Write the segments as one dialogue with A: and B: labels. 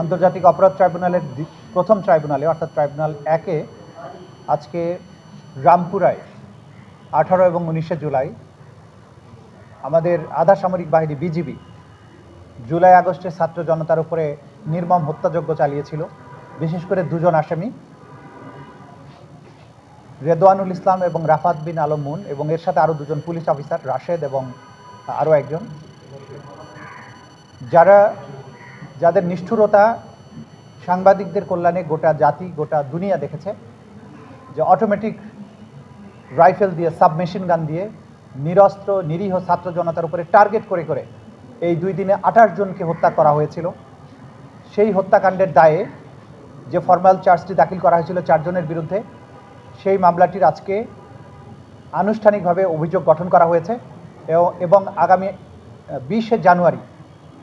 A: আন্তর্জাতিক অপরাধ ট্রাইব্যুনালের প্রথম ট্রাইব্যুনালে অর্থাৎ ট্রাইব্যুনাল 1-এ আজকে রামপুরায় 18 এবং 19শে জুলাই আমাদের আধা সামরিক বাহিনী বিজিবি জুলাই আগস্টে ছাত্র জনতার উপরে নির্মম হত্যাযজ্ঞ চালিয়েছিল। বিশেষ করে দুজন আসামি রেদওয়ানুল ইসলাম এবং রাফাত বিন আলম মুন, এবং এর সাথে আরও দুজন পুলিশ অফিসার রাশেদ এবং আরও একজন, যাদের নিষ্ঠুরতা সাংবাদিকদের কল্যাণে গোটা জাতি গোটা দুনিয়া দেখেছে। যে অটোমেটিক রাইফেল দিয়ে, সাবমেশিন গান দিয়ে নিরস্ত্র নিরীহ ছাত্র জনতার উপরে টার্গেট করে করে এই 2 দিনে 28 জনকে হত্যা করা হয়েছিল। সেই হত্যাকাণ্ডের দায়ে যে ফরমাল চার্জটি দাখিল করা হয়েছিল 4 জনের বিরুদ্ধে, সেই মামলাটির আজকে আনুষ্ঠানিকভাবে অভিযোগ গঠন করা হয়েছে এবং আগামী 20শে জানুয়ারি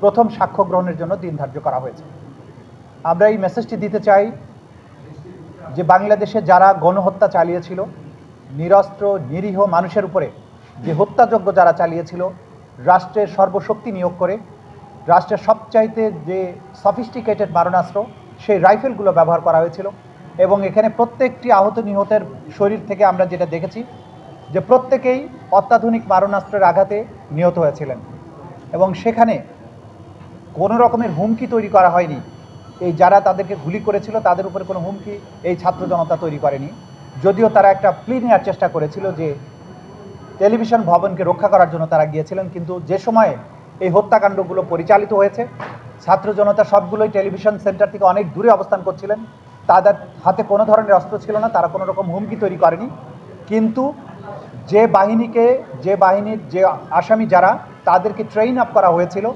A: প্রথম সাক্ষ্য গ্রহণের জন্য দিন ধার্য করা হয়েছে। আমরা এই মেসেজটি দিতে চাই যে বাংলাদেশে যারা গণহত্যা চালিয়েছিল, নিরস্ত্র নিরীহ মানুষের উপরে যে হত্যাযজ্ঞ যারা চালিয়েছিল, রাষ্ট্রের সর্বশক্তি নিয়োগ করে রাষ্ট্রের সবচাইতে যে সফিস্টিকেটেড মারণাস্ত্র সেই রাইফেলগুলো ব্যবহার করা হয়েছিল। এবং এখানে প্রত্যেকটি আহত নিহতের শরীর থেকে আমরা যেটা দেখেছি যে প্রত্যেকেই অত্যাধুনিক মারণাস্ত্রের আঘাতে নিহত হয়েছিলেন, এবং সেখানে কোনো রকমের হুমকি তৈরি করা হয়নি। এই যারা তাদেরকে গুলি করেছিল তাদের উপরে কোনো হুমকি এই ছাত্র জনতা তৈরি করেনি, যদিও তারা একটা প্লি নেওয়ার চেষ্টা করেছিল যে টেলিভিশন ভবনকে রক্ষা করার জন্য তারা গিয়েছিলেন। কিন্তু যে সময়ে এই হত্যাকাণ্ডগুলো পরিচালিত হয়েছে, ছাত্র জনতা সবগুলোই টেলিভিশন সেন্টার থেকে অনেক দূরে অবস্থান করছিলেন, তাদের হাতে কোনো ধরনের অস্ত্র ছিল না, তারা কোনো রকম হুমকি তৈরি করেনি। কিন্তু যে বাহিনীর যে আসামি যারা, তাদেরকে ট্রেন আপ করা হয়েছিল